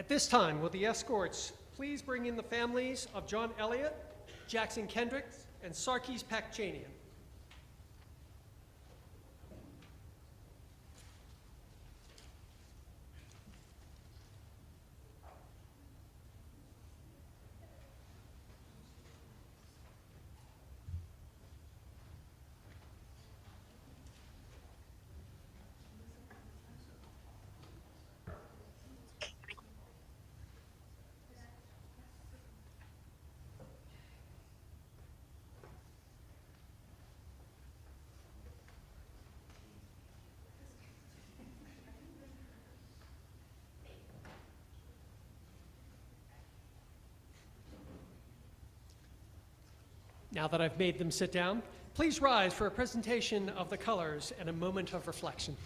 At this time, will the escorts please bring in the families of John Elliott, Jackson Kendricks, and Sarkis Pakchanian. Now that I've made them sit down, please rise for a presentation of the colors and a moment of reflection.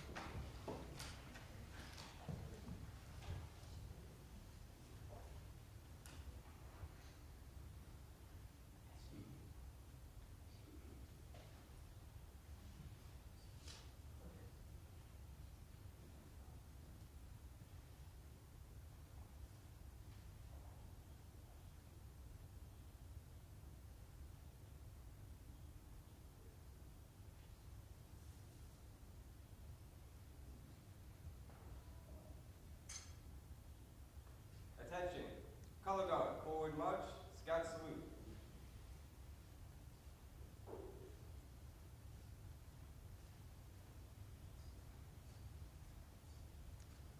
Attention. Color guard, forward march, scout salute.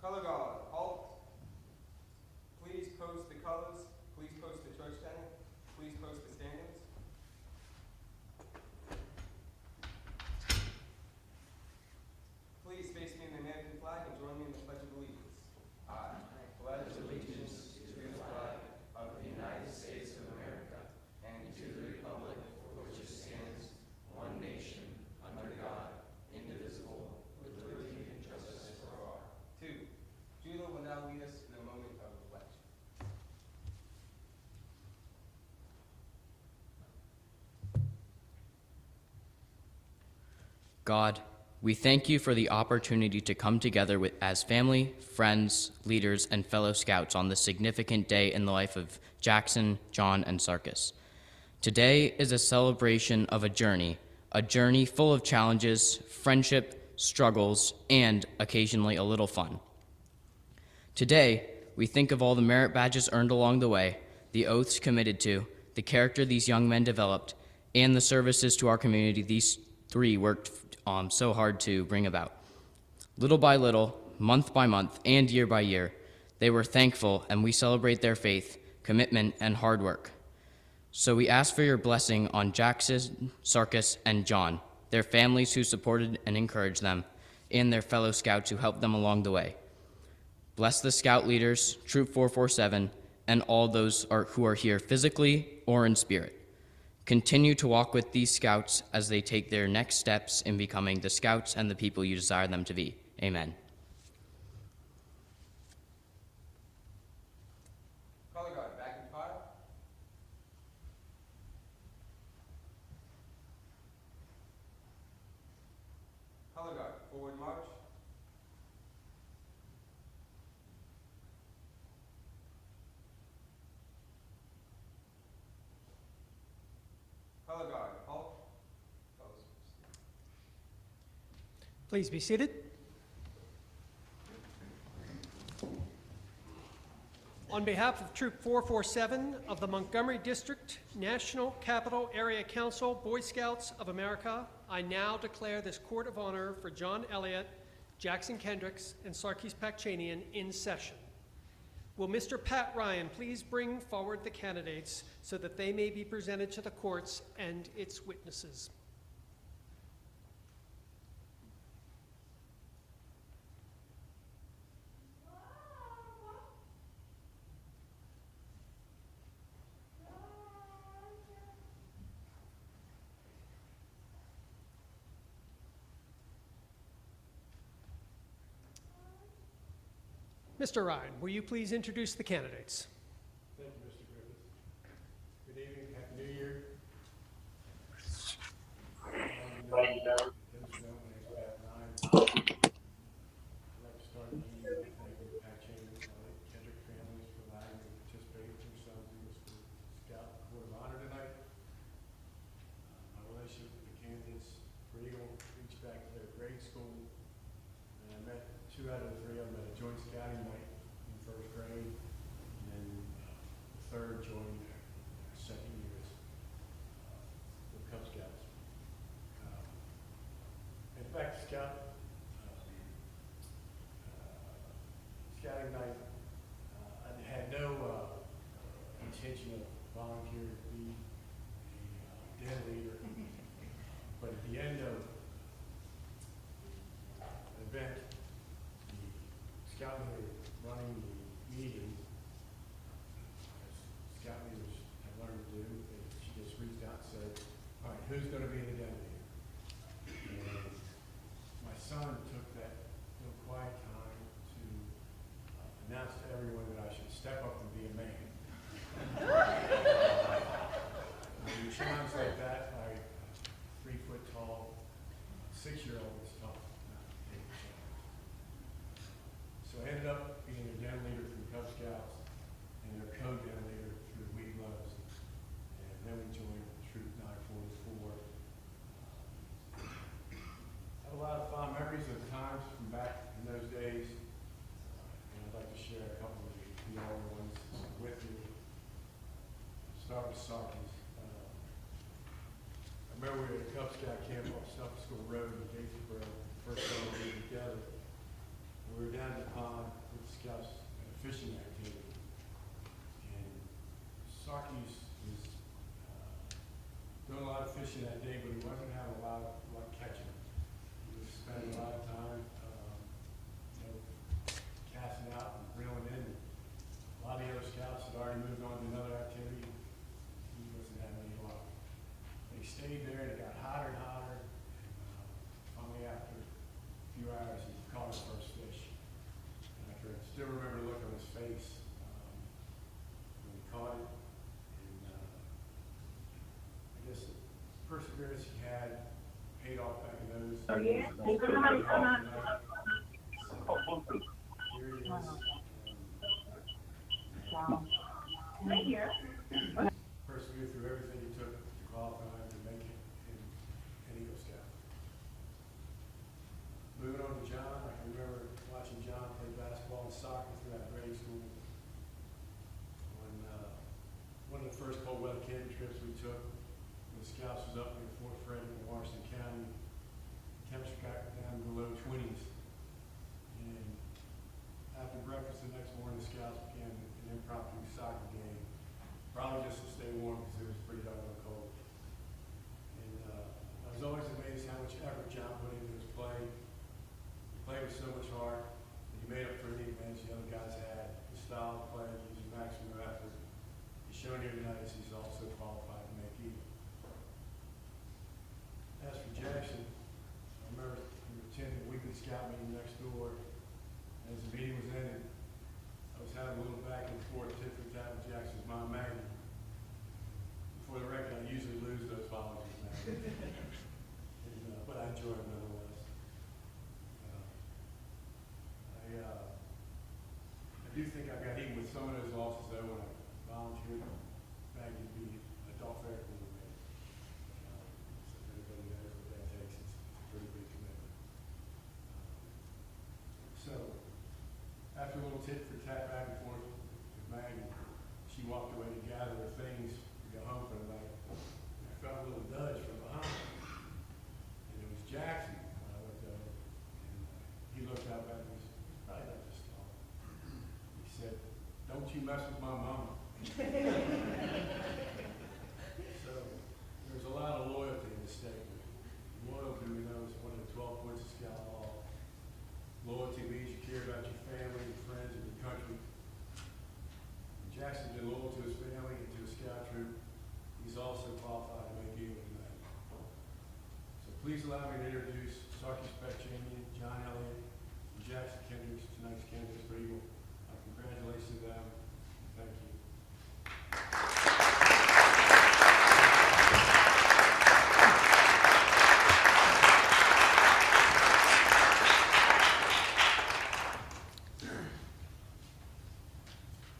Color guard, halt. Please post the colors. Please post the church tent. Please post the standards. Please face me in the American flag and join me in the Pledge of Allegiance. I pledge allegiance to the flag of the United States of America and to the republic for which it stands, one nation, under God, indivisible, with liberty and justice for all. 2. Judah will now lead us in a moment of reflection. God, we thank you for the opportunity to come together as family, friends, leaders, and fellow scouts on this significant day in the life of Jackson, John, and Sarkis. Today is a celebration of a journey full of challenges, friendship, struggles, and occasionally a little fun. Today, we think of all the merit badges earned along the way, the oaths committed to, the character these young men developed, and the services to our community these three worked so hard to bring about. Little by little, month by month, and year by year, they were thankful, and we celebrate their faith, commitment, and hard work. So we ask for your blessing on Jackson, Sarkis, and John, their families who supported and encouraged them, and their fellow scouts who helped them along the way. Bless the scout leaders, Troop 447, and all those who are here physically or in spirit. Continue to walk with these scouts as they take their next steps in becoming the scouts and the people you desire them to be. Amen. Color guard, back in file. Color guard, forward march. Color guard, halt. Please be seated. On behalf of Troop 447 of the Montgomery District National Capital Area Council Boy Scouts of America, I now declare this Court of Honor for John Elliott, Jackson Kendricks, and Sarkis Pakchanian in session. Will Mr. Pat Ryan please bring forward the candidates so that they may be presented to the courts and its witnesses? Mr. Ryan, will you please introduce the candidates? Thank you, Mr. Griffith. Good evening, Happy New Year. Those who know my name is Pat Ryan. I'd like to start the meeting by thanking the Pakchanian and Kendrick family school. And I met 2 out of the 3 of them at a joint scouting night in 1st grade. And then the third joined their 2nd year as the Cub Scouts. In fact, scouting night, I had no intention of volunteering to be a den leader. But at the end of the event, the scout leader running the meeting, as scout leaders have learned to do, she just reached out and said, all right, who's going to be the den leader? And my son took that little quiet time to announce to everyone that I should step up and be a man. When you challenge like that by a 3-foot tall 6-year-old is tough not to take the challenge. So I ended up being a den leader through Cub Scouts and their co-den leader through Weeblos. And then we joined Troop 944. I have a lot of fond memories of times from back in those days. And I'd like to share a couple of the older ones with you. Start with Sarkis. I remember we were at a Cub Scout camp off Suffolk School Road in Gatesboro, first time we were together. We were down at the pond with the scouts at a fishing activity. And Sarkis was doing a lot of fishing that day, but he wasn't having a lot of luck catching. He was spending a lot of time casting out and reeling in. A lot of the other scouts had already moved on to another activity. He wasn't having any luck. They stayed there and it got hotter and hotter. And finally, after a few hours, he caught his first fish. And I can still remember the look on his face when he caught it. And I guess the perseverance he had paid off back in those. Oh, yeah? Here he is. Wow. Right here. Persevered through everything it took to qualify to make it in an Eagle Scout. Moving on to John, I can remember watching John play basketball and soccer throughout grade school. When one of the first cold weather camping trips we took, the Scouts was up near Fort Frederick in Washington County. Temperature got down to the low 20s. And after breakfast the next morning, the Scouts began an impromptu soccer game, probably just to stay warm because it was pretty doggone cold. And I was always amazed how much effort John put into his play. He played with so much heart, and he made up for any advantage the other guys had. His style of play, using maximum effort. He's shown here tonight as he's also qualified to make Eagle. As for Jackson, I remember we were attending a weekly scout meeting next door. As the meeting was ending, I was having a little back and forth tit for tat with Jackson's mom, Maggie. For the record, I usually lose those volunteers, Maggie. But I enjoy them nonetheless. I do think I got even with some of those losses though when I volunteered Maggie to be adult fair coordinator. So everybody knows what that takes. It's a pretty big commitment. So after a little tit for tat back and forth with Maggie, she walked away to gather her things to go home for the night. I felt a little nudge from behind, and it was Jackson when I looked over. And he looked up at me, probably not just tall. He said, "Don't you mess with my mama." So there's a lot of loyalty in this statement. Loyalty, we know, is one of the 12 points of Scout Law. Loyalty means you care about your family, your friends, and your country. Jackson's been loyal to his family and to his scout troop. He's also qualified to make Eagle tonight. So please allow me to introduce Sarkis Specchanian, John Elliott, and Jackson Kendricks, tonight's candidates for Eagle. Congratulations to them. Thank you.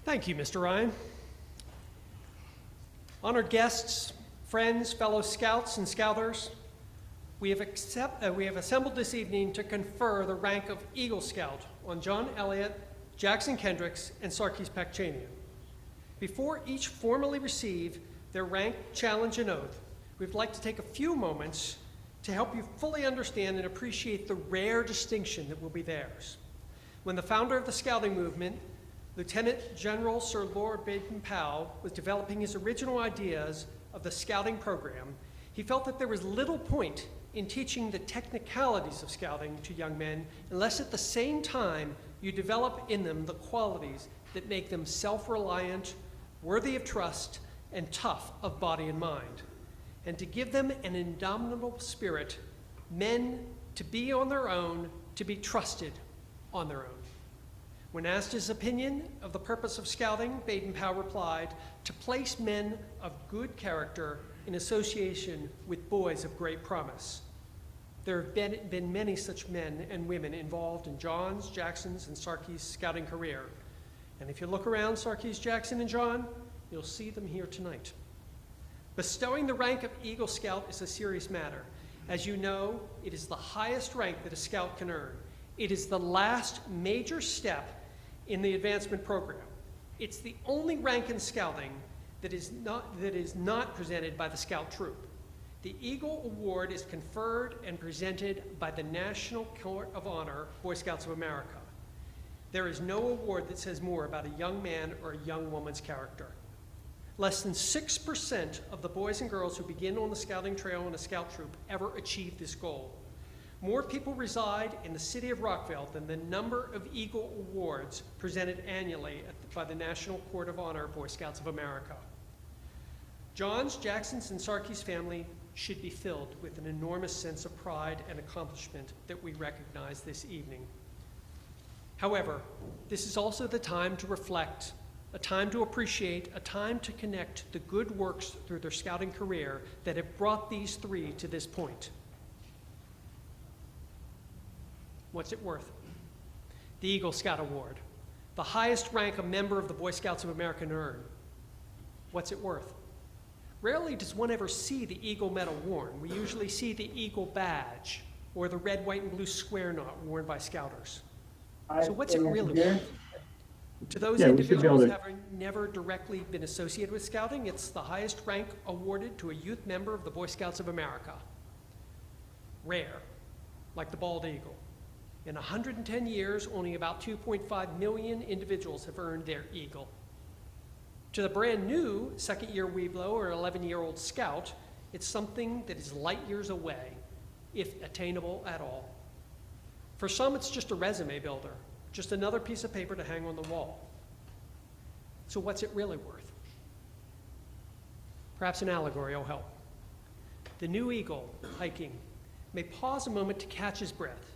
Thank you, Mr. Ryan. Honored guests, friends, fellow scouts and scouters, We have assembled this evening to confer the rank of Eagle Scout on John Elliott, Jackson Kendricks, and Sarkis Pakchanian. Before each formally receive their rank, challenge, and oath, we'd like to take a few moments to help you fully understand and appreciate the rare distinction that will be theirs. When the founder of the Scouting movement, Lieutenant General Sir Lord Baden-Powell, was developing his original ideas of the Scouting program, he felt that there was little point in teaching the technicalities of Scouting to young men unless at the same time you develop in them the qualities that make them self-reliant, worthy of trust, and tough of body and mind, and to give them an indomitable spirit, men to be on their own, to be trusted on their own. When asked his opinion of the purpose of Scouting, Baden-Powell replied, to place men of good character in association with boys of great promise. There have been many such men and women involved in John's, Jackson's, and Sarkis' Scouting career. And if you look around Sarkis, Jackson, and John, you'll see them here tonight. Bestowing the rank of Eagle Scout is a serious matter. As you know, it is the highest rank that a Scout can earn. It is the last major step in the advancement program. It's the only rank in Scouting that is not presented by the Scout Troop. The Eagle Award is conferred and presented by the National Court of Honor, Boy Scouts of America. There is no award that says more about a young man or a young woman's character. Less than 6% of the boys and girls who begin on the Scouting trail in a Scout Troop ever achieve this goal. More people reside in the city of Rockville than the number of Eagle Awards presented annually by the National Court of Honor, Boy Scouts of America. John's, Jackson's, and Sarkis' family should be filled with an enormous sense of pride and accomplishment that we recognize this evening. However, this is also the time to reflect, a time to appreciate, a time to connect the good works through their Scouting career that have brought these three to this point. What's it worth? The Eagle Scout Award, the highest rank a member of the Boy Scouts of America can earn. What's it worth? Rarely does one ever see the Eagle medal worn. We usually see the Eagle badge or the red, white, and blue square knot worn by Scouters. So what's it really worth? To those individuals who have never directly been associated with Scouting, it's the highest rank awarded to a youth member of the Boy Scouts of America. Rare, like the bald eagle. In 110 years, only about 2.5 million individuals have earned their Eagle. To the brand new second-year Weeblo or 11-year-old Scout, it's something that is light years away, if attainable at all. For some, it's just a resume builder, just another piece of paper to hang on the wall. So what's it really worth? Perhaps an allegory will help. The new eagle, hiking, may pause a moment to catch his breath,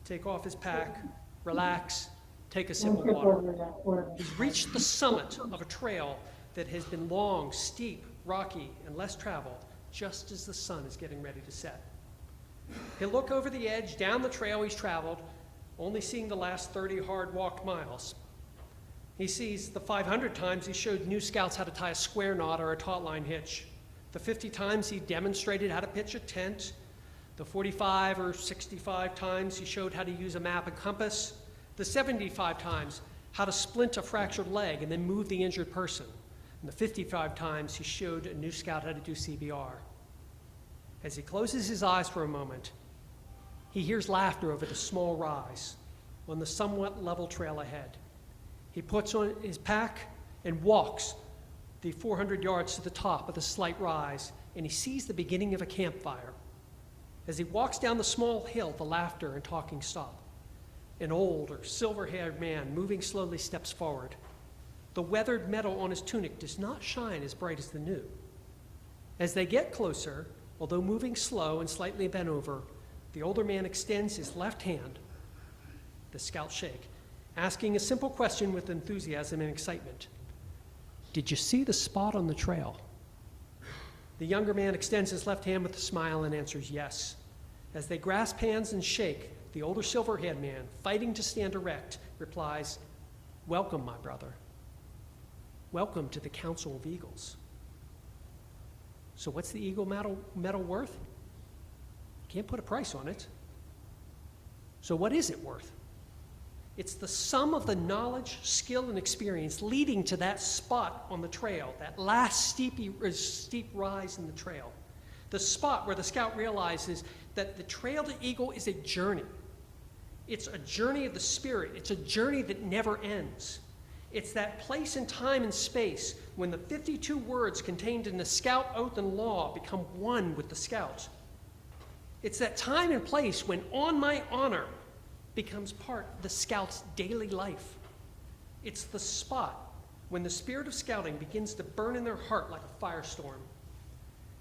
take off his pack, relax, take a sip of water. He's reached the summit of a trail that has been long, steep, rocky, and less traveled, just as the sun is getting ready to set. He'll look over the edge, down the trail he's traveled, only seeing the last 30 hard-walked miles. He sees the 500 times he showed new Scouts how to tie a square knot or a taut line hitch, the 50 times he demonstrated how to pitch a tent, the 45 or 65 times he showed how to use a map and compass, the 75 times how to splint a fractured leg and then move the injured person, and the 55 times he showed a new Scout how to do CPR. As he closes his eyes for a moment, he hears laughter over the small rise on the somewhat level trail ahead. He puts on his pack and walks the 400 yards to the top of the slight rise, and he sees the beginning of a campfire. As he walks down the small hill, the laughter and talking stop. An old or silver-haired man moving slowly steps forward. The weathered metal on his tunic does not shine as bright as the new. As they get closer, although moving slow and slightly bent over, the older man extends his left hand. The Scouts shake, asking a simple question with enthusiasm and excitement. Did you see the spot on the trail? The younger man extends his left hand with a smile and answers yes. As they grasp hands and shake, the older silver-haired man, fighting to stand erect, replies, "Welcome, my brother. Welcome to the Council of Eagles." So what's the Eagle medal worth? can't put a price on it. So what is it worth? It's the sum of the knowledge, skill, and experience leading to that spot on the trail, that last steep rise in the trail. The spot where the scout realizes that the trail to Eagle is a journey. It's a journey of the spirit. It's a journey that never ends. It's that place in time and space when the 52 words contained in the Scout Oath and Law become one with the Scout. It's that time and place when "on my honor" becomes part of the Scout's daily life. It's the spot when the spirit of scouting begins to burn in their heart like a firestorm.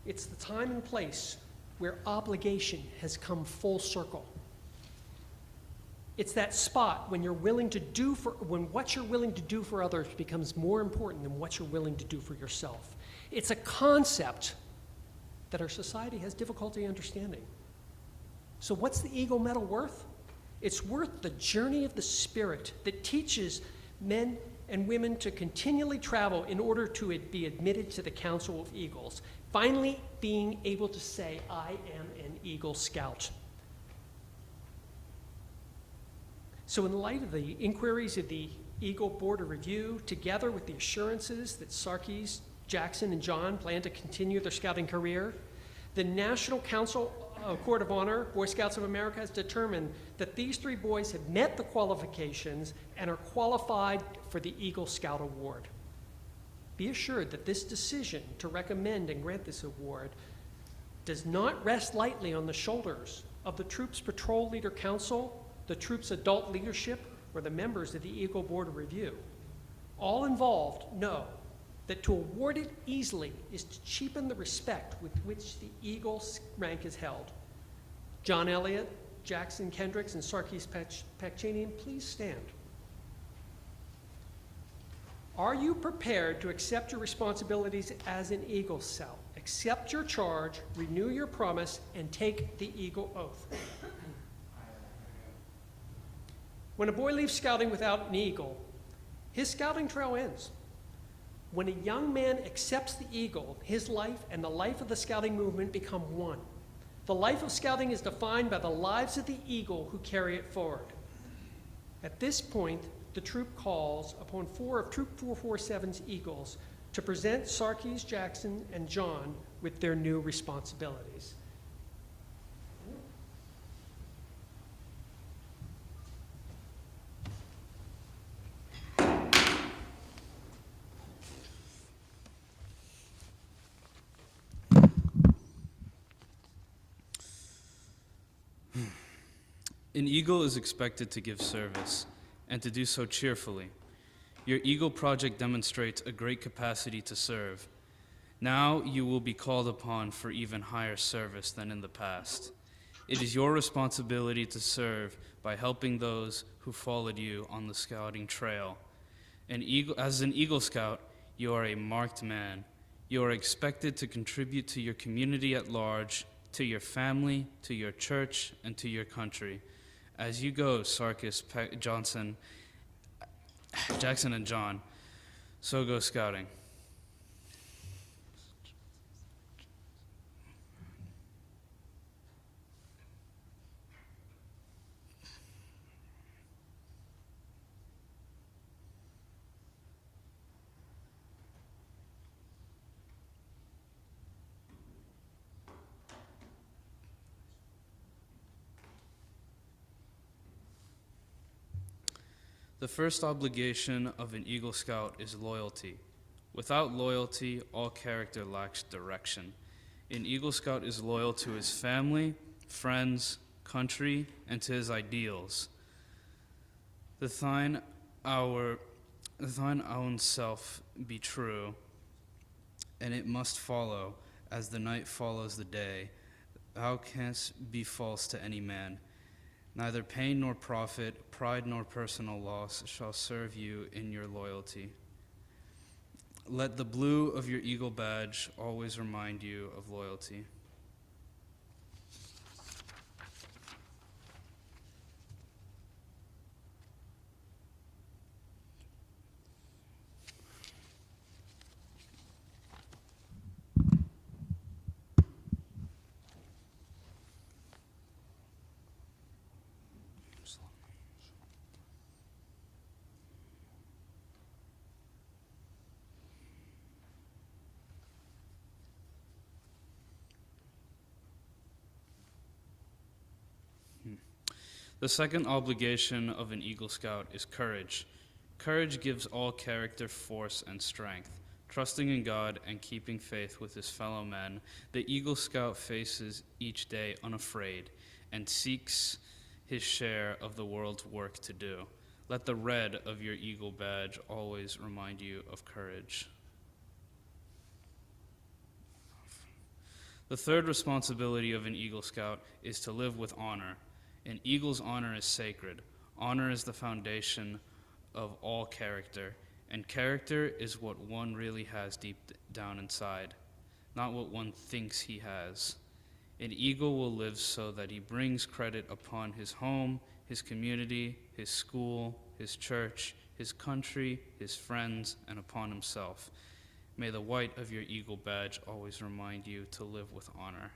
It's the time and place where obligation has come full circle. It's that spot when when what you're willing to do for others becomes more important than what you're willing to do for yourself. It's a concept that our society has difficulty understanding. So what's the Eagle Medal worth? It's worth the journey of the spirit that teaches men and women to continually travel in order to be admitted to the Council of Eagles, finally being able to say, "I am an Eagle Scout." So in light of the inquiries of the Eagle Board of Review, together with the assurances that Sarkis, Jackson, and John plan to continue their scouting career, the National Council Court of Honor, Boy Scouts of America, has determined that these three boys have met the qualifications and are qualified for the Eagle Scout Award. Be assured that this decision to recommend and grant this award does not rest lightly on the shoulders of the Troops Patrol Leader Council, the Troops Adult Leadership, or the members of the Eagle Board of Review. All involved know that to award it easily is to cheapen the respect with which the Eagle rank is held. John Elliott, Jackson Kendricks, and Sarkis Pachinian, please stand. Are you prepared to accept your responsibilities as an Eagle Scout? Accept your charge, renew your promise, and take the Eagle Oath. When a boy leaves scouting without an eagle, his scouting trail ends. When a young man accepts the Eagle, his life and the life of the scouting movement become one. The life of scouting is defined by the lives of the Eagle who carry it forward. At this point, the troop calls upon 4 of Troop 447's Eagles to present Sarkis, Jackson, and John with their new responsibilities. An Eagle is expected to give service, and to do so cheerfully. Your Eagle project demonstrates a great capacity to serve. Now you will be called upon for even higher service than in the past. It is your responsibility to serve by helping those who followed you on the scouting trail. As an Eagle Scout, you are a marked man. You are expected to contribute to your community at large, to your family, to your church, and to your country. As you go, Sarkis, Jackson, and John, so go scouting. The first obligation of an Eagle Scout is loyalty. Without loyalty, all character lacks direction. An Eagle Scout is loyal to his family, friends, country, and to his ideals. The thine own self be true, and it must follow, as the night follows the day. Thou canst be false to any man. Neither pain nor profit, pride nor personal loss shall serve you in your loyalty. Let the blue of your Eagle badge always remind you of loyalty. The second obligation of an Eagle Scout is courage. Courage gives all character, force, and strength. Trusting in God and keeping faith with his fellow men, the Eagle Scout faces each day unafraid and seeks his share of the world's work to do. Let the red of your Eagle badge always remind you of courage. The third responsibility of an Eagle Scout is to live with honor. An eagle's honor is sacred. Honor is the foundation of all character, and character is what one really has deep down inside, not what one thinks he has. An eagle will live so that he brings credit upon his home, his community, his school, his church, his country, his friends, and upon himself. May the white of your eagle badge always remind you to live with honor.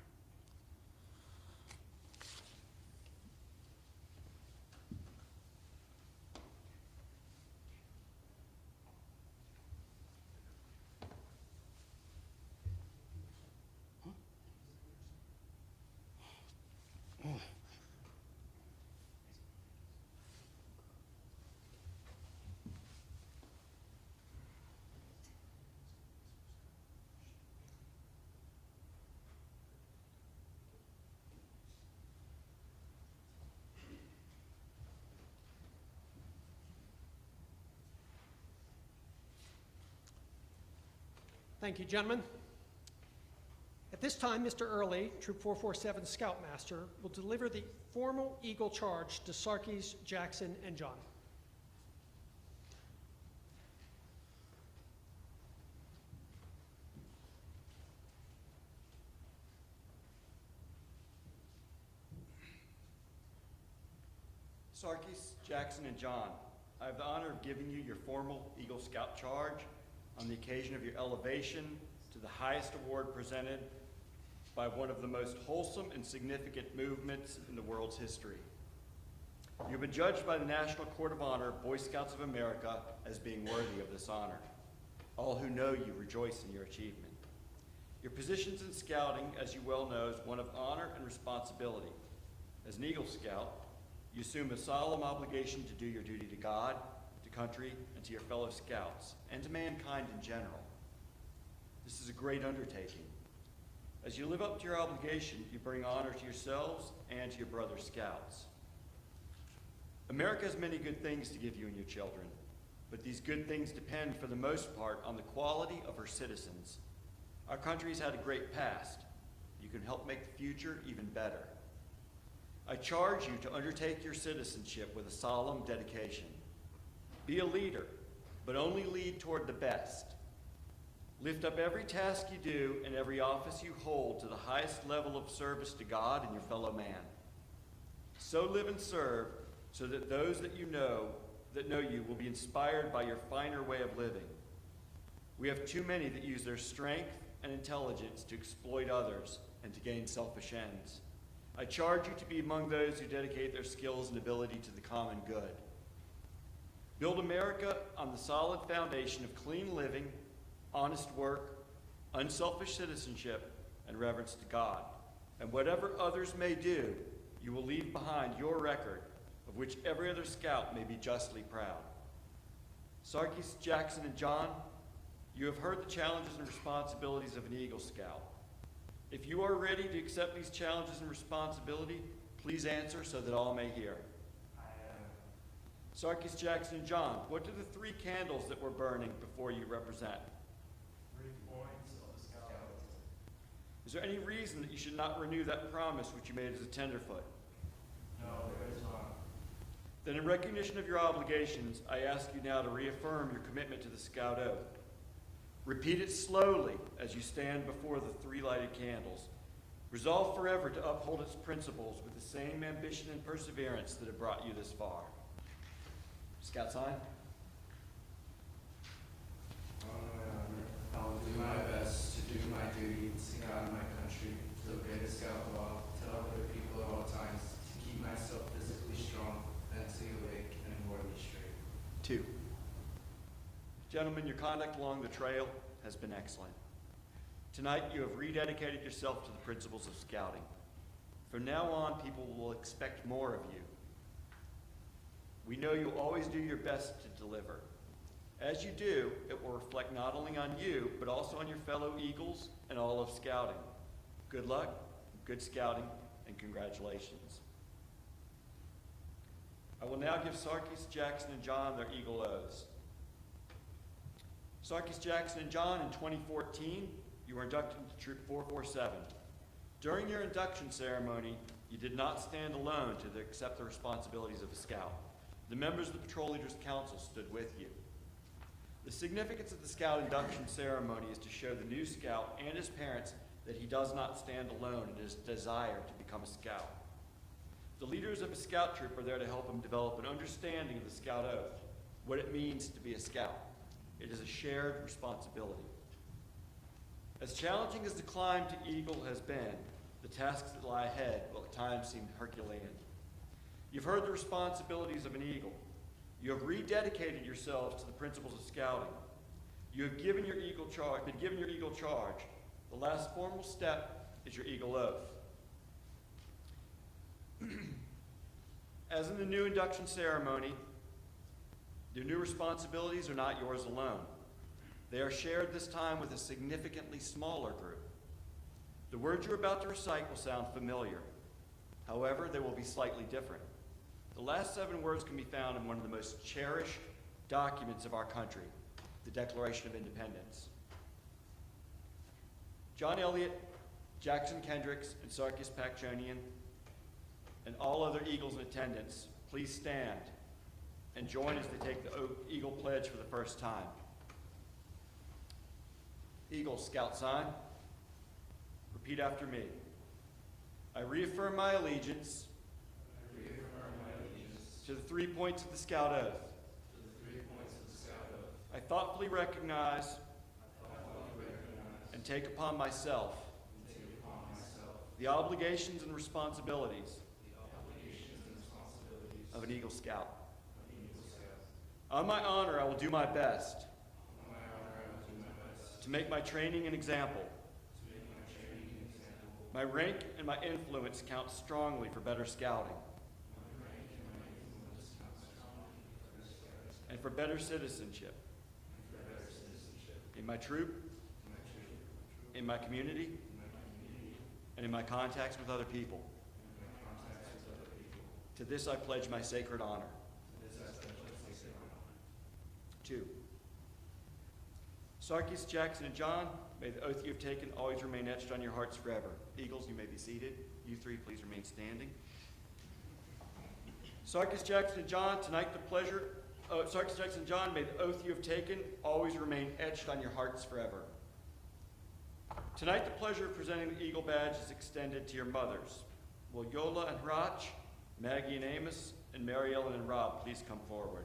Thank you, gentlemen. At this time, Mr. Early, Troop 447 Scoutmaster, will deliver the formal Eagle Charge to Sarkis, Jackson, and John. Sarkis, Jackson, and John, I have the honor of giving you your formal Eagle Scout charge on the occasion of your elevation to the highest award presented by one of the most wholesome and significant movements in the world's history. You've been judged by the National Court of Honor, Boy Scouts of America, as being worthy of this honor. All who know you rejoice in your achievement. Your positions in scouting, as you well know, is one of honor and responsibility. As an Eagle Scout, you assume a solemn obligation to do your duty to God, to country, and to your fellow scouts, and to mankind in general. This is a great undertaking. As you live up to your obligation, you bring honor to yourselves and to your brother scouts. America has many good things to give you and your children, but these good things depend for the most part on the quality of her citizens. Our country's had a great past. You can help make the future even better. I charge you to undertake your citizenship with a solemn dedication. Be a leader, but only lead toward the best. Lift up every task you do and every office you hold to the highest level of service to God and your fellow man. So live and serve so that those that know you will be inspired by your finer way of living. We have too many that use their strength and intelligence to exploit others and to gain selfish ends. I charge you to be among those who dedicate their skills and ability to the common good. Build America on the solid foundation of clean living, honest work, unselfish citizenship, and reverence to God. And whatever others may do, you will leave behind your record, of which every other scout may be justly proud. Sarkis, Jackson, and John, you have heard the challenges and responsibilities of an Eagle Scout. If you are ready to accept these challenges and responsibility, please answer so that all may hear. Sarkis, Jackson, and John, what do the 3 candles that were burning before you represent? 3 points of the scout. Is there any reason that you should not renew that promise which you made as a tenderfoot? No, there is not. Then in recognition of your obligations, I ask you now to reaffirm your commitment to the Scout Oath. Repeat it slowly as you stand before the 3 lighted candles. Resolve forever to uphold its principles with the same ambition and perseverance that have brought you this far. Scout sign. I will do my best to do my duty to God and my country, to obey the Scout law, to help other people at all times, to keep myself physically strong, mentally awake, and morally straight. 2. Gentlemen, your conduct along the trail has been excellent. Tonight, you have rededicated yourself to the principles of scouting. From now on, people will expect more of you. We know you'll always do your best to deliver. As you do, it will reflect not only on you, but also on your fellow Eagles and all of Scouting. Good luck, good Scouting, and congratulations. I will now give Sarkis, Jackson, and John their Eagle Oaths. Sarkis, Jackson, and John, in 2014, you were inducted into Troop 447. During your induction ceremony, you did not stand alone to accept the responsibilities of a Scout. The members of the Patrol Leaders Council stood with you. The significance of the Scout induction ceremony is to show the new Scout and his parents that he does not stand alone in his desire to become a Scout. The leaders of a Scout troop are there to help him develop an understanding of the Scout Oath, what it means to be a Scout. It is a shared responsibility. As challenging as the climb to Eagle has been, the tasks that lie ahead will at times seem Herculean. You've heard the responsibilities of an Eagle. You have rededicated yourselves to the principles of Scouting. You have given your Eagle charge, been given your Eagle charge. The last formal step is your Eagle Oath. As in the new induction ceremony, your new responsibilities are not yours alone. They are shared this time with a significantly smaller group. The words you're about to recite will sound familiar. However, they will be slightly different. The last 7 words can be found in one of the most cherished documents of our country, the Declaration of Independence. John Elliott, Jackson Kendricks, and Sarkis Pakchonian, and all other Eagles in attendance, please stand and join as they take the Eagle Pledge for the first time. Eagle Scout sign. Repeat after me. I reaffirm my allegiance to the 3 points of the Scout Oath. I thoughtfully recognize and take upon myself the obligations and responsibilities of an Eagle Scout. On my honor, I will do my best to make my training an example. My rank and my influence count strongly for better scouting and for better citizenship in my troop, in my community, and in my contacts with other people. To this I pledge my sacred honor. 2. Sarkis, Jackson, and John, may the oath you have taken always remain etched on your hearts forever. Eagles, you may be seated. You 3, please remain standing. Sarkis, Jackson, and John, tonight the pleasure. Sarkis, Jackson, and John, may the oath you have taken always remain etched on your hearts forever. Tonight the pleasure of presenting the Eagle Badge is extended to your mothers. Will Yola and Hrach, Maggie and Amos, and Mary Ellen and Rob please come forward.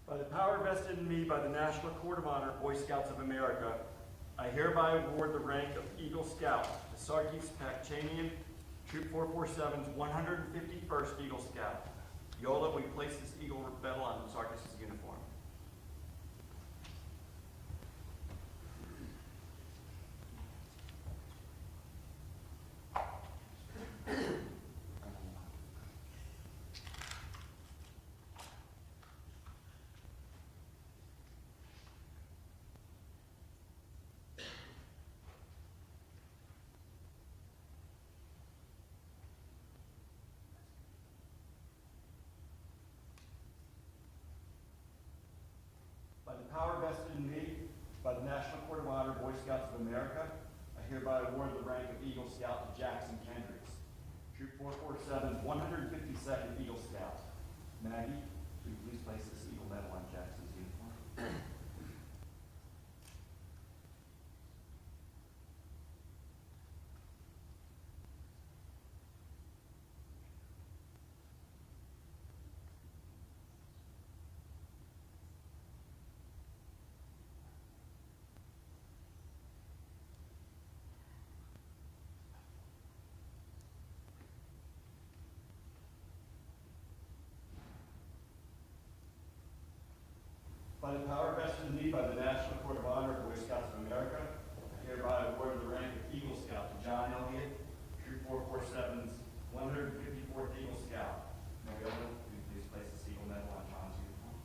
By the power vested in me by the National Court of Honor, Boy Scouts of America, I hereby award the rank of Eagle Scout to Sarkis Pakchonian, Troop 447's 151st Eagle Scout. Yola, will you place this Eagle medal on Sarkis' uniform? By the power vested in me by the National Court of Honor, Boy Scouts of America, I hereby award the rank of Eagle Scout to Jackson Kendricks, Troop 447's 152nd Eagle Scout. Maggie, will you please place this Eagle medal on Jackson's uniform? By the power vested in me by the National Court of Honor of Boy Scouts of America, I hereby award the rank of Eagle Scout to John Elliott, Troop 447's 154th Eagle Scout. Mary Ellen, will you please place the Eagle Medal on John's uniform?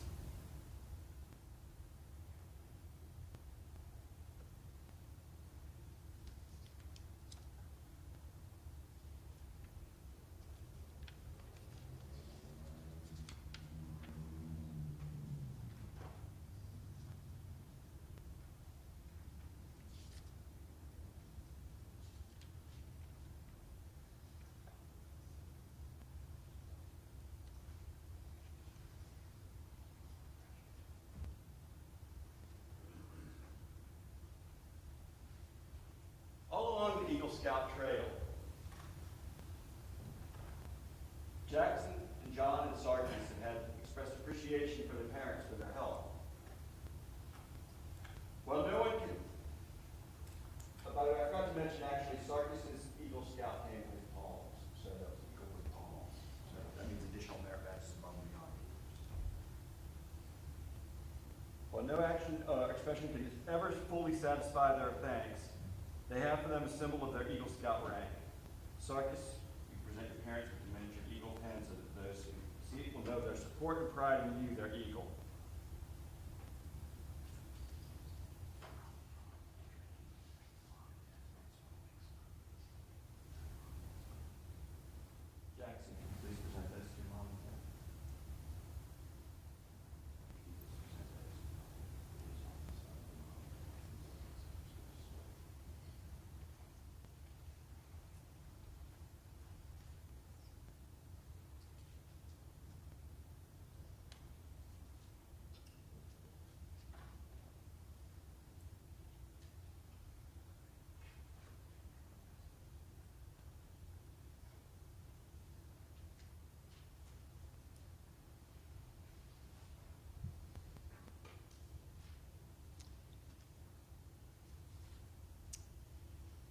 All along the Eagle Scout Trail, Jackson and John and Sarkis have expressed appreciation for their parents for their help. While no one can, by the way, I forgot to mention actually, Sarkis's Eagle Scout name with palms, so that was Eagle with palms. So that means additional merit badges above and beyond. While no expression can ever fully satisfy their thanks, they have for them a symbol of their Eagle Scout rank. Sarkis, you present your parents with the miniature eagle pen so that those who see it will know their support and pride in you, their eagle. Jackson, please present those to your mom and dad.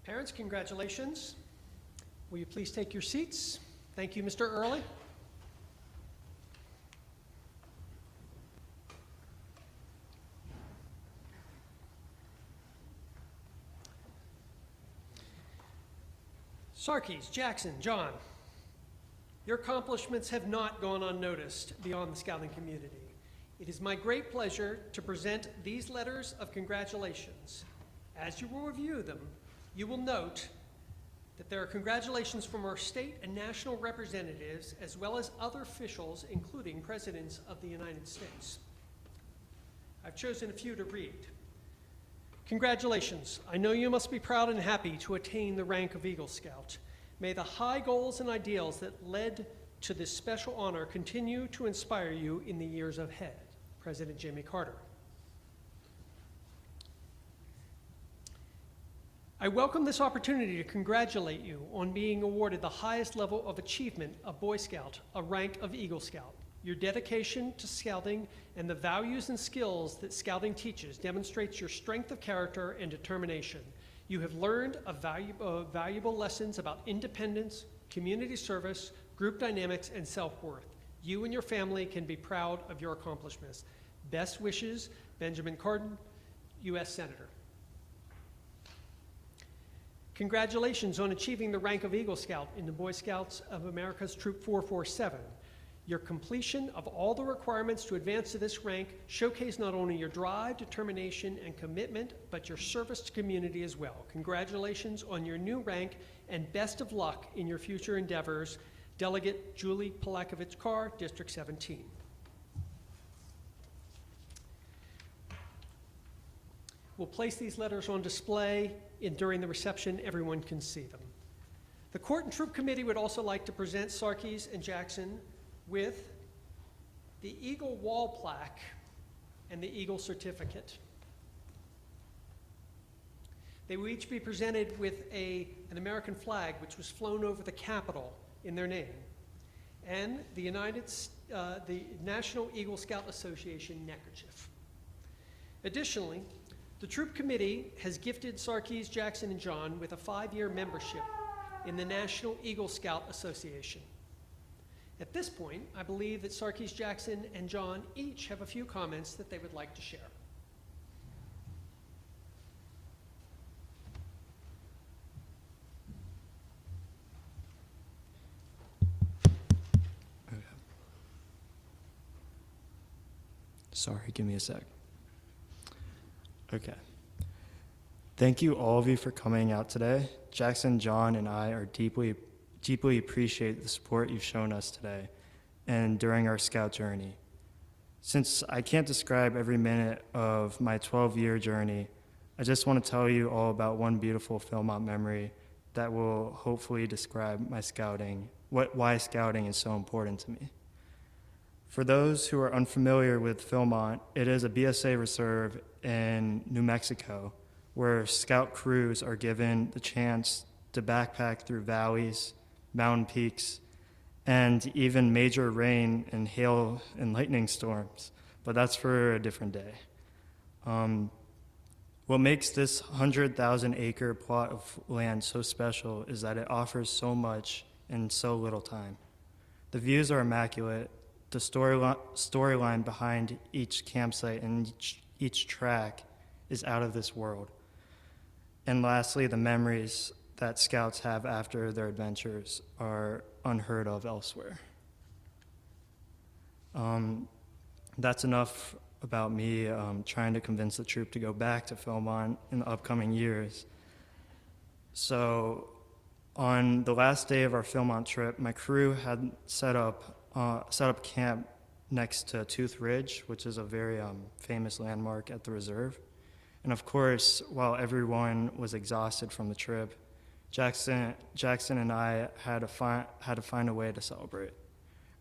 Parents, congratulations. Will you please take your seats? Thank you, Mr. Early. Sarkis, Jackson, John, your accomplishments have not gone unnoticed beyond the scouting community. It is my great pleasure to present these letters of congratulations. As you will review them, you will note that there are congratulations from our state and national representatives, as well as other officials, including presidents of the United States. I've chosen a few to read. Congratulations. I know you must be proud and happy to attain the rank of Eagle Scout. May the high goals and ideals that led to this special honor continue to inspire you in the years ahead. President Jimmy Carter. I welcome this opportunity to congratulate you on being awarded the highest level of achievement of Boy Scout, a rank of Eagle Scout. Your dedication to scouting and the values and skills that scouting teaches demonstrates your strength of character and determination. You have learned valuable lessons about independence, community service, group dynamics, and self-worth. You and your family can be proud of your accomplishments. Best wishes, Benjamin Cardin, U.S. Senator. Congratulations on achieving the rank of Eagle Scout in the Boy Scouts of America's Troop 447. Your completion of all the requirements to advance to this rank showcase not only your drive, determination, and commitment, but your service to community as well. Congratulations on your new rank, and best of luck in your future endeavors. Delegate Julie Polakovich-Carr, District 17. We'll place these letters on display during the reception. Everyone can see them. The Court and Troop Committee would also like to present Sarkis and Jackson with the Eagle Wall Plaque and the Eagle Certificate. They will each be presented with an American flag which was flown over the Capitol in their name, and the National Eagle Scout Association neckerchief. Additionally, the Troop Committee has gifted Sarkis, Jackson, and John with a 5-year membership in the National Eagle Scout Association. At this point, I believe that Sarkis, Jackson, and John each have a few comments that they would like to share. Sorry, give me a sec. Okay. Thank you, all of you, for coming out today. Jackson, John, and I are deeply appreciate the support you've shown us today and during our Scout journey. Since I can't describe every minute of my 12-year journey, I just want to tell you all about one beautiful Philmont memory that will hopefully describe my scouting, why scouting is so important to me. For those who are unfamiliar with Philmont, it is a BSA reserve in New Mexico where scout crews are given the chance to backpack through valleys, mountain peaks, and even major rain and hail and lightning storms, but that's for a different day. What makes this 100,000-acre plot of land so special is that it offers so much in so little time. The views are immaculate. The storyline behind each campsite and each track is out of this world. And lastly, the memories that scouts have after their adventures are unheard of elsewhere. That's enough about me trying to convince the troop to go back to Philmont in the upcoming years. So on the last day of our Philmont trip, my crew had set up camp next to Tooth Ridge, which is a very famous landmark at the reserve. And of course, while everyone was exhausted from the trip, Jackson and I had to find a way to celebrate.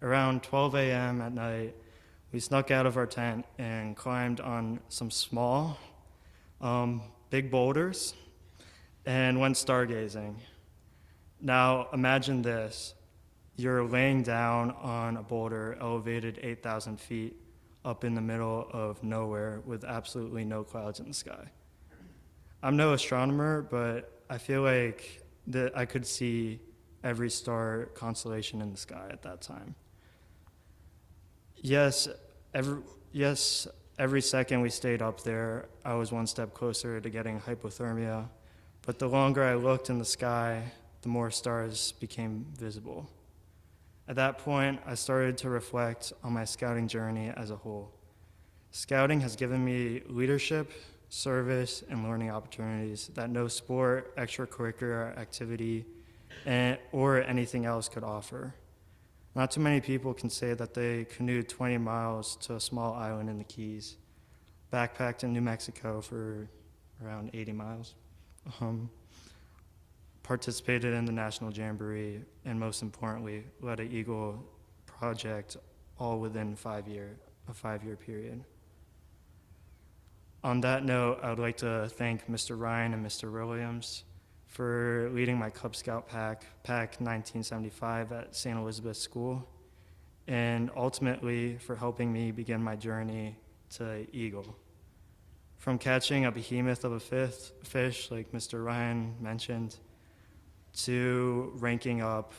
Around 12 a.m. at night, we snuck out of our tent and climbed on some small, big boulders and went stargazing. Now, imagine this. You're laying down on a boulder elevated 8,000 feet up in the middle of nowhere with absolutely no clouds in the sky. I'm no astronomer, but I feel like that I could see every star constellation in the sky at that time. Yes, every second we stayed up there, I was one step closer to getting hypothermia, but the longer I looked in the sky, the more stars became visible. At that point, I started to reflect on my scouting journey as a whole. Scouting has given me leadership, service, and learning opportunities that no sport, extracurricular activity, or anything else could offer. Not too many people can say that they canoed 20 miles to a small island in the Keys, backpacked in New Mexico for around 80 miles, participated in the National Jamboree, and most importantly, led an Eagle project all within a five-year period. On that note, I would like to thank Mr. Ryan and Mr. Williams for leading my Cub Scout pack 1975 at St. Elizabeth School, and ultimately for helping me begin my journey to Eagle. From catching a behemoth of a fish, like Mr. Ryan mentioned, to ranking up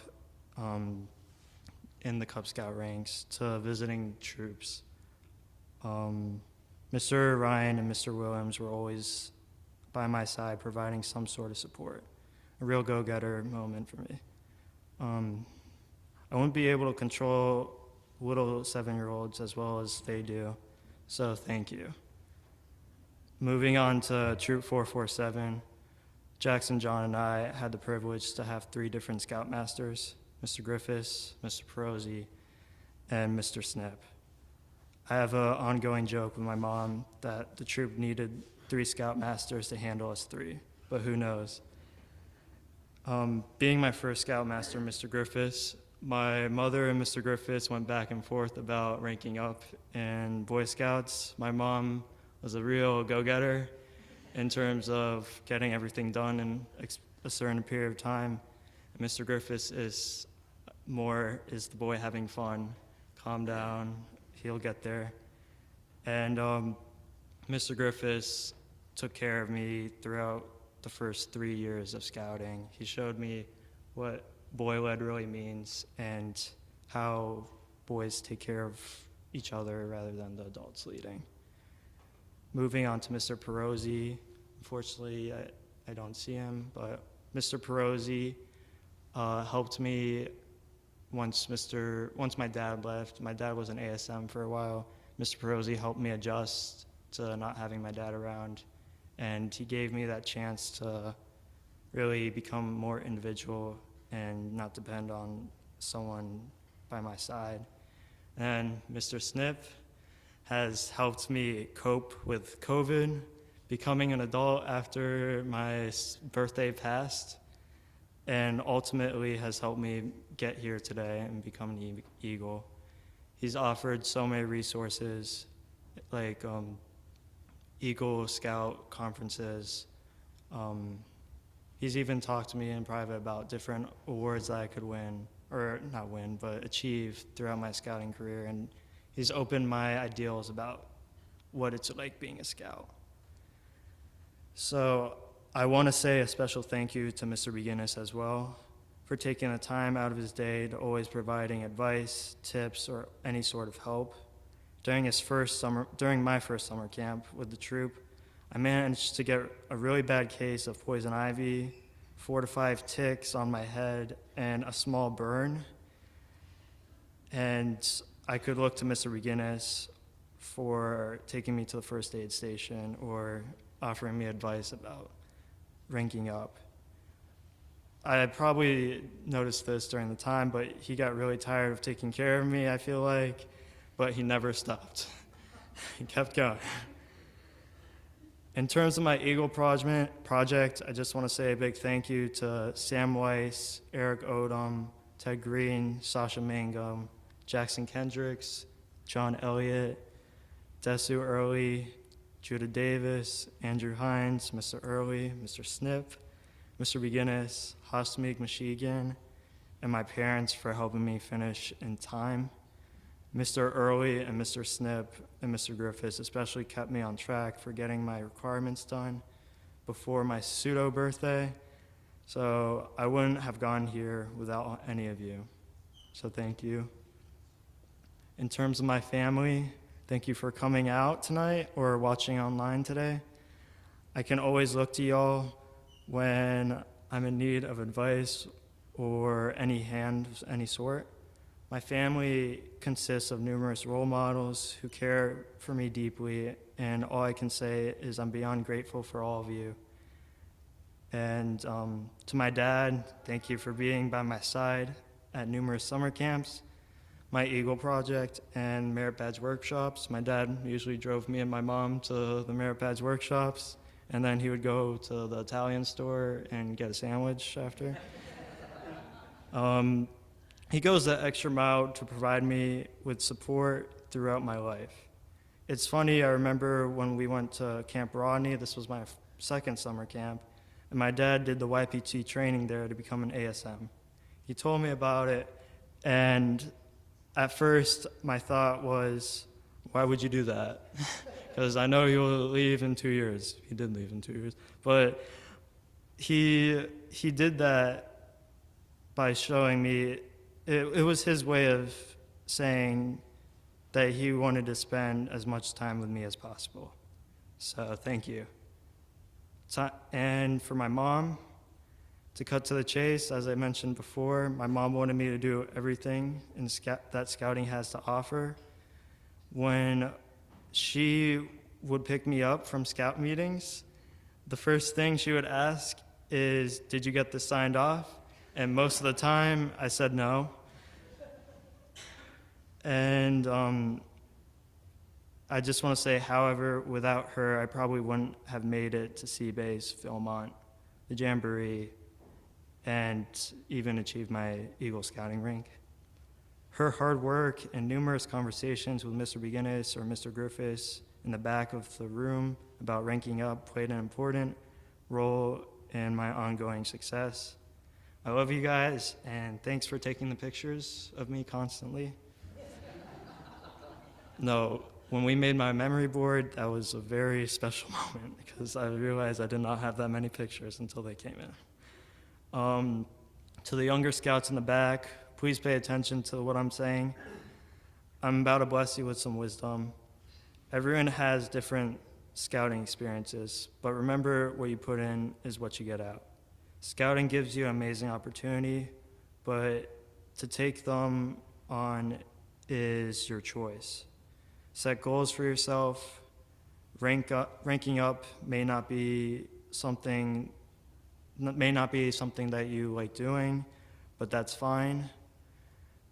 in the Cub Scout ranks, to visiting troops. Mr. Ryan and Mr. Williams were always by my side providing some sort of support, a real go-getter moment for me. I wouldn't be able to control little 7-year-olds as well as they do, so thank you. Moving on to Troop 447, Jackson, John, and I had the privilege to have 3 different scoutmasters, Mr. Griffiths, Mr. Perosi, and Mr. Snip. I have an ongoing joke with my mom that the troop needed 3 scoutmasters to handle us 3, but who knows. Being my first scoutmaster, Mr. Griffiths, my mother and Mr. Griffiths went back and forth about ranking up in Boy Scouts. My mom was a real go-getter in terms of getting everything done in a certain period of time. And Mr. Griffiths is the boy having fun, calm down, he'll get there. And Mr. Griffiths took care of me throughout the first 3 years of scouting. He showed me what boy-led really means and how boys take care of each other rather than the adults leading. Moving on to Mr. Perosi. Unfortunately, I don't see him, but Mr. Perosi helped me once my dad left. My dad was an ASM for a while. Mr. Perosi helped me adjust to not having my dad around, and he gave me that chance to really become more individual and not depend on someone by my side. And Mr. Snip has helped me cope with COVID, becoming an adult after my birthday passed, and ultimately has helped me get here today and become an Eagle. He's offered so many resources, like Eagle Scout conferences. He's even talked to me in private about different awards that I could win, or not win, but achieve throughout my scouting career. And he's opened my ideals about what it's like being a scout. So I want to say a special thank you to Mr. McGinnis as well for taking the time out of his day to always providing advice, tips, or any sort of help. During my first summer camp with the troop, I managed to get a really bad case of poison ivy, 4 to 5 ticks on my head, and a small burn. And I could look to Mr. McGinnis for taking me to the first aid station or offering me advice about ranking up. I had probably noticed this during the time, but he got really tired of taking care of me, I feel like, but he never stopped. He kept going. In terms of my Eagle project, I just want to say a big thank you to Sam Weiss, Eric Odom, Ted Green, Sasha Mangum, Jackson Kendricks, John Elliott, Desu Early, Judah Davis, Andrew Hines, Mr. Early, Mr. Snip, Mr. McGinnis, Hosmeek Michigan, and my parents for helping me finish in time. Mr. Early and Mr. Snip and Mr. Griffiths especially kept me on track for getting my requirements done before my pseudo birthday, so I wouldn't have gone here without any of you. So thank you. In terms of my family, thank you for coming out tonight or watching online today. I can always look to y'all when I'm in need of advice or any hand of any sort. My family consists of numerous role models who care for me deeply, and all I can say is I'm beyond grateful for all of you. And to my dad, thank you for being by my side at numerous summer camps, my Eagle Project, and Merit Badge workshops. My dad usually drove me and my mom to the Merit Badge workshops, and then he would go to the Italian store and get a sandwich after. He goes the extra mile to provide me with support throughout my life. It's funny, I remember when we went to Camp Rodney, this was my second summer camp, and my dad did the YPT training there to become an ASM. He told me about it, and at first my thought was, why would you do that? Because I know you'll leave in 2 years. He did leave in 2 years. But he did that by showing me, it was his way of saying that he wanted to spend as much time with me as possible. So thank you. And for my mom, to cut to the chase, as I mentioned before, my mom wanted me to do everything that scouting has to offer. When she would pick me up from scout meetings, the first thing she would ask is, did you get this signed off? And most of the time, I said no. And I just want to say, however, without her, I probably wouldn't have made it to Sea Base, Philmont, the Jamboree, and even achieved my Eagle Scouting rank. Her hard work and numerous conversations with Mr. McGinnis or Mr. Griffiths in the back of the room about ranking up played an important role in my ongoing success. I love you guys, and thanks for taking the pictures of me constantly. No, when we made my memory board, that was a very special moment because I realized I did not have that many pictures until they came in. To the younger scouts in the back, please pay attention to what I'm saying. I'm about to bless you with some wisdom. Everyone has different scouting experiences, but remember, what you put in is what you get out. Scouting gives you an amazing opportunity, but to take them on is your choice. Set goals for yourself. Ranking up may not be something that you like doing, but that's fine.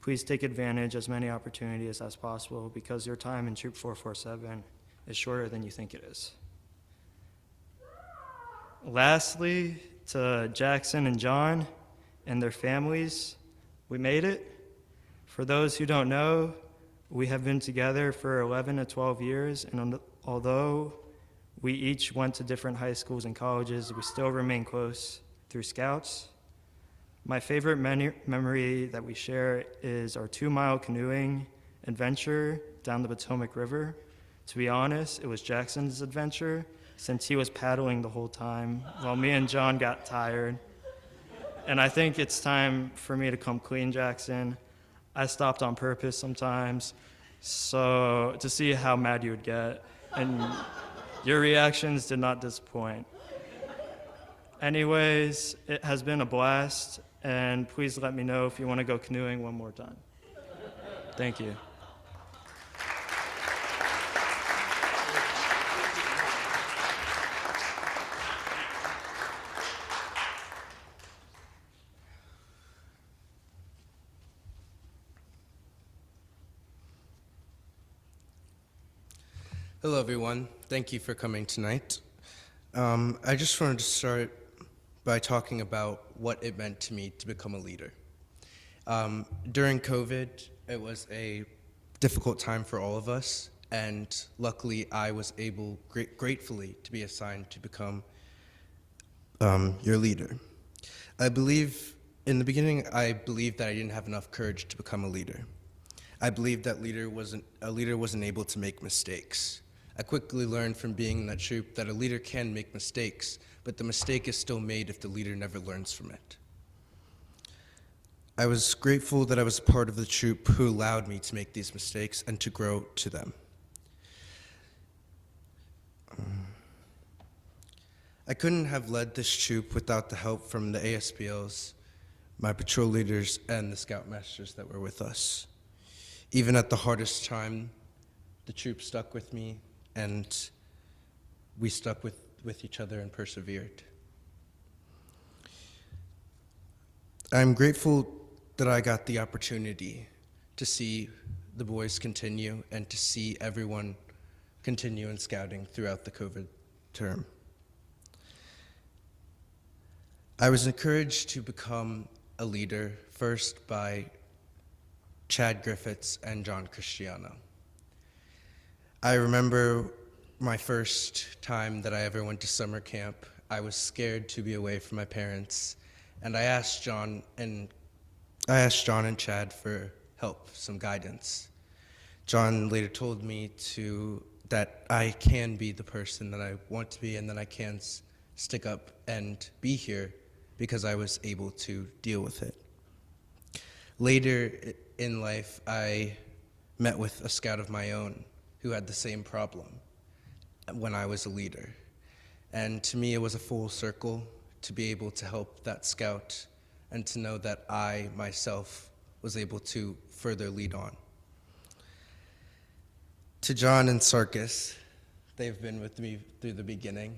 Please take advantage as many opportunities as possible because your time in Troop 447 is shorter than you think it is. Lastly, to Jackson and John and their families, we made it. For those who don't know, we have been together for 11 to 12 years, and although we each went to different high schools and colleges, we still remain close through Scouts. My favorite memory that we share is our 2-mile canoeing adventure down the Potomac River. To be honest, it was Jackson's adventure since he was paddling the whole time while me and John got tired. And I think it's time for me to come clean, Jackson. I stopped on purpose sometimes so to see how mad you would get, and your reactions did not disappoint. Anyways, it has been a blast, and please let me know if you want to go canoeing one more time. Thank you. Hello, everyone. Thank you for coming tonight. I just wanted to start by talking about what it meant to me to become a leader. During COVID, it was a difficult time for all of us, and luckily I was able, gratefully, to be assigned to become your leader. In the beginning, I believed that I didn't have enough courage to become a leader. I believed that a leader wasn't able to make mistakes. I quickly learned from being in that troop that a leader can make mistakes, but the mistake is still made if the leader never learns from it. I was grateful that I was a part of the troop who allowed me to make these mistakes and to grow to them. I couldn't have led this troop without the help from the ASBLs, my patrol leaders, and the scoutmasters that were with us. Even at the hardest time, the troop stuck with me, and we stuck with each other and persevered. I'm grateful that I got the opportunity to see the boys continue and to see everyone continue in scouting throughout the COVID term. I was encouraged to become a leader first by Chad Griffiths and John Cristiano. I remember my first time that I ever went to summer camp. I was scared to be away from my parents, and I asked John and Chad for help, some guidance. John later told me that I can be the person that I want to be, and that I can stick up and be here because I was able to deal with it. Later in life, I met with a scout of my own who had the same problem when I was a leader. And to me, it was a full circle to be able to help that scout and to know that I, myself, was able to further lead on. To John and Sarkis, they've been with me through the beginning.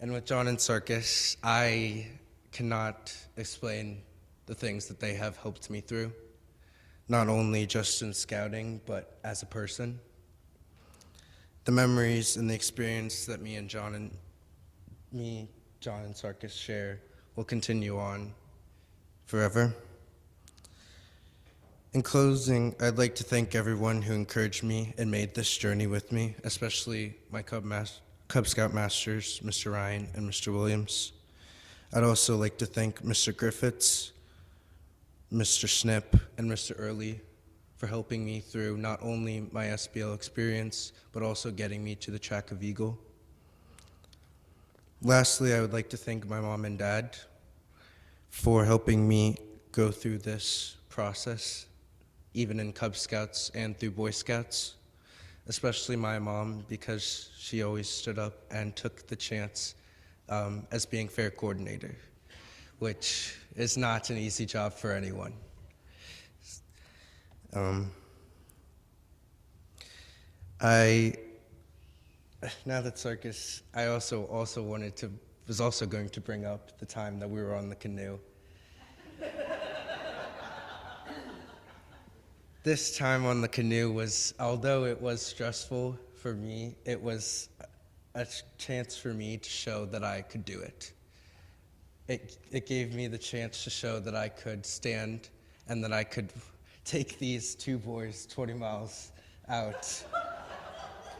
And with John and Sarkis, I cannot explain the things that they have helped me through, not only just in scouting, but as a person. The memories and the experience that John and Sarkis share will continue on forever. In closing, I'd like to thank everyone who encouraged me and made this journey with me, especially my Cub Scout Masters, Mr. Ryan and Mr. Williams. I'd also like to thank Mr. Griffiths, Mr. Snip, and Mr. Early for helping me through not only my SBL experience, but also getting me to the track of Eagle. Lastly, I would like to thank my mom and dad for helping me go through this process, even in Cub Scouts and through Boy Scouts, especially my mom, because she always stood up and took the chance as being fair coordinator, which is not an easy job for anyone. Now that Circus, I was also going to bring up the time that we were on the canoe. This time on the canoe was, although it was stressful for me, it was a chance for me to show that I could do it. It gave me the chance to show that I could stand and that I could take these two boys 20 miles out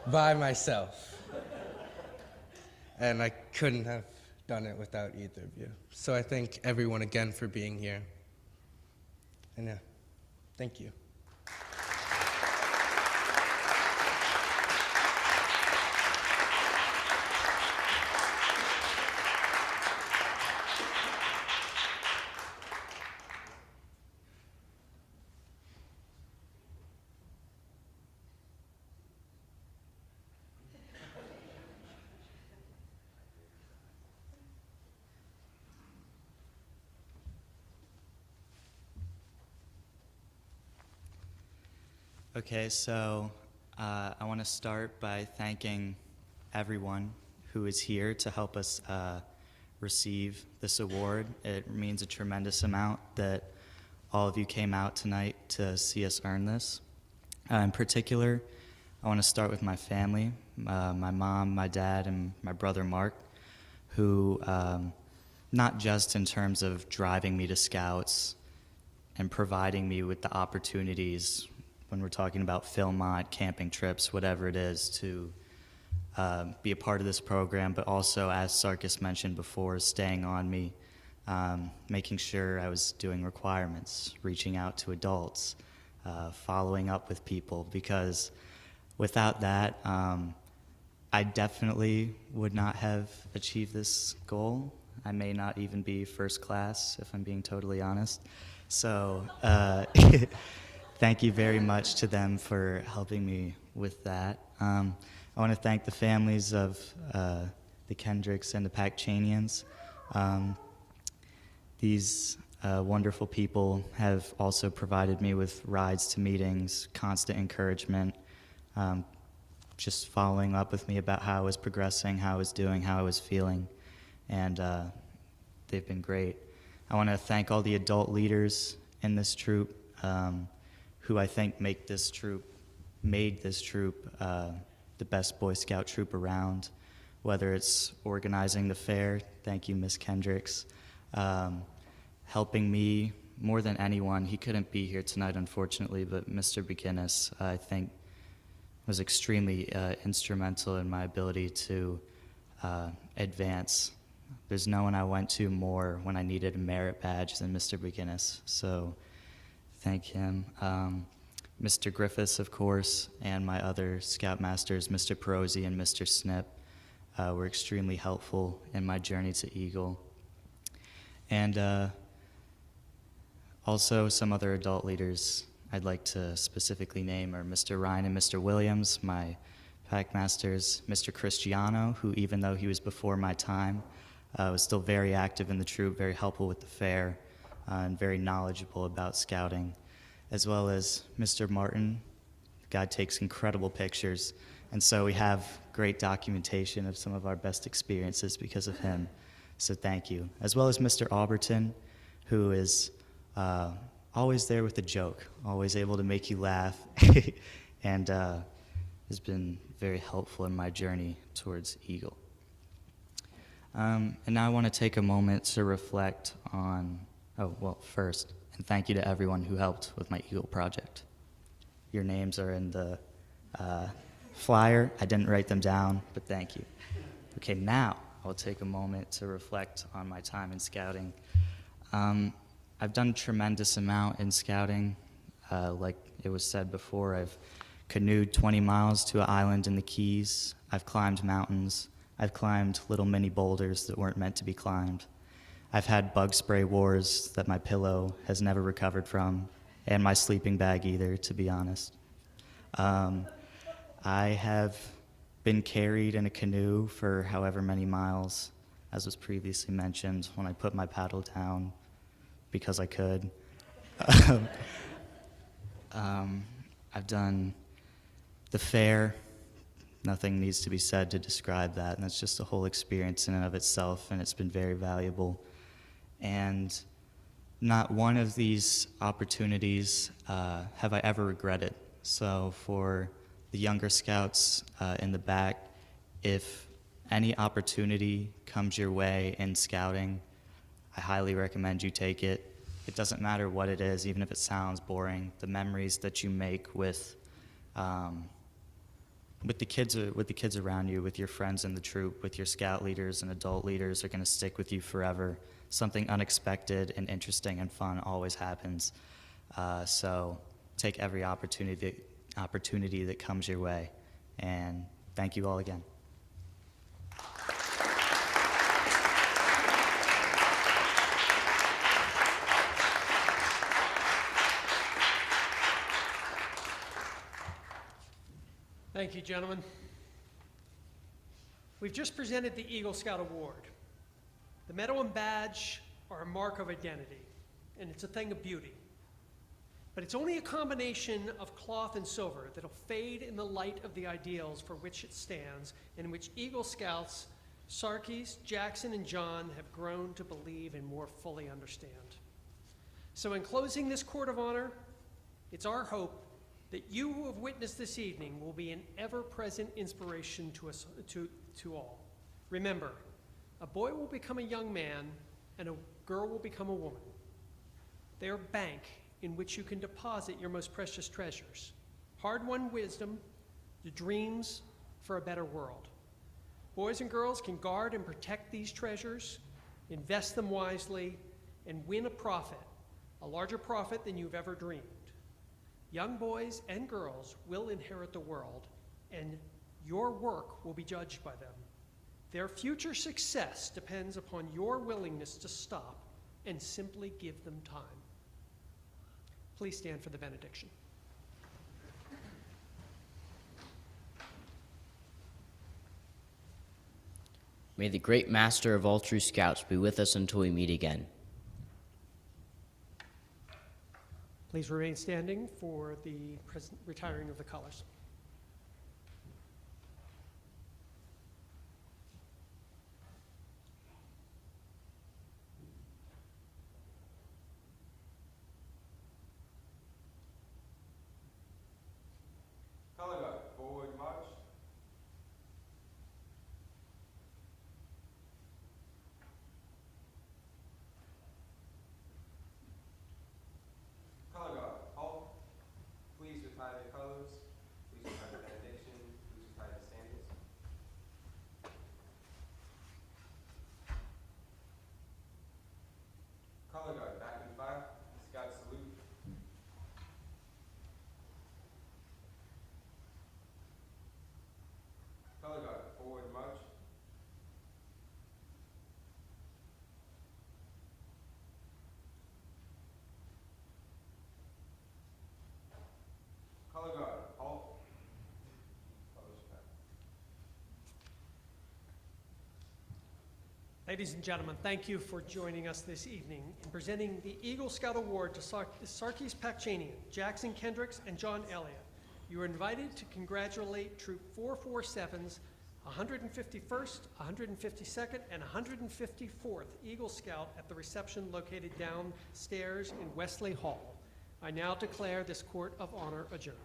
by myself. And I couldn't have done it without either of you. So I thank everyone again for being here. And yeah, thank you. Okay, so I want to start by thanking everyone who is here to help us receive this award. It means a tremendous amount that all of you came out tonight to see us earn this. In particular, I want to start with my family, my mom, my dad, and my brother Mark, who not just in terms of driving me to Scouts and providing me with the opportunities when we're talking about Philmont, camping trips, whatever it is, to be a part of this program, but also, as Sarkis mentioned before, staying on me, making sure I was doing requirements, reaching out to adults, following up with people, because without that, I definitely would not have achieved this goal. I may not even be first class, if I'm being totally honest. So thank you very much to them for helping me with that. I want to thank the families of the Kendricks and the Pacchanians. These wonderful people have also provided me with rides to meetings, constant encouragement, just following up with me about how I was progressing, how I was doing, how I was feeling, and they've been great. I want to thank all the adult leaders in this troop who I think made this troop the best Boy Scout troop around, whether it's organizing the fair, thank you, Miss Kendricks, helping me more than anyone. He couldn't be here tonight, unfortunately, but Mr. McGinnis, I think, was extremely instrumental in my ability to advance. There's no one I went to more when I needed a merit badge than Mr. McGinnis, so thank him. Mr. Griffiths, of course, and my other Scoutmasters, Mr. Perosi and Mr. Snip, were extremely helpful in my journey to Eagle. And also some other adult leaders I'd like to specifically name are Mr. Ryan and Mr. Williams, my Packmasters, Mr. Cristiano, who even though he was before my time, was still very active in the troop, very helpful with the fair, and very knowledgeable about scouting, as well as Mr. Martin. The guy takes incredible pictures, and so we have great documentation of some of our best experiences because of him, so thank you. As well as Mr. Alberton, who is always there with a joke, always able to make you laugh, and has been very helpful in my journey towards Eagle. And now I want to take a moment to reflect on, first, and thank you to everyone who helped with my Eagle project. Your names are in the flyer. I didn't write them down, but thank you. Okay, now I'll take a moment to reflect on my time in scouting. I've done a tremendous amount in scouting. Like it was said before, I've canoed 20 miles to an island in the Keys. I've climbed mountains. I've climbed little mini boulders that weren't meant to be climbed. I've had bug spray wars that my pillow has never recovered from. and my sleeping bag either, to be honest. I have been carried in a canoe for however many miles, as was previously mentioned, when I put my paddle down because I could. I've done the fair. Nothing needs to be said to describe that, and that's just a whole experience in and of itself, and it's been very valuable. And not one of these opportunities have I ever regretted. So for the younger scouts in the back, if any opportunity comes your way in scouting, I highly recommend you take it. It doesn't matter what it is, even if it sounds boring. The memories that you make with the kids around you, with your friends in the troop, with your scout leaders and adult leaders, are going to stick with you forever. Something unexpected and interesting and fun always happens. So take every opportunity that comes your way. And thank you all again. Thank you, gentlemen. We've just presented the Eagle Scout Award. The medal and badge are a mark of identity, and it's a thing of beauty. But it's only a combination of cloth and silver that'll fade in the light of the ideals for which it stands, and which Eagle Scouts Sarkis, Jackson, and John have grown to believe and more fully understand. So in closing this court of honor, it's our hope that you who have witnessed this evening will be an ever-present inspiration to us, to all. Remember, a boy will become a young man, and a girl will become a woman. They are a bank in which you can deposit your most precious treasures, hard-won wisdom, the dreams for a better world. Boys and girls can guard and protect these treasures, invest them wisely, and win a profit, a larger profit than you've ever dreamed. Young boys and girls will inherit the world, and your work will be judged by them. Their future success depends upon your willingness to stop and simply give them time. Please stand for the benediction. May the great master of all true scouts be with us until we meet again. Please remain standing for the retiring of the colors. Color guard, forward march. Color guard, halt. Please retire the colors. Please retire the benediction. Please retire the standards. Color guard, back and fire. Scout salute. Color guard, forward march. Color guard, halt. Colors back. Ladies and gentlemen, thank you for joining us this evening in presenting the Eagle Scout Award to Sarkis Pakchanian, Jackson Kendricks, and John Elliott. You are invited to congratulate Troop 447's 151st, 152nd, and 154th Eagle Scout at the reception located downstairs in Wesley Hall. I now declare this Court of Honor adjourned.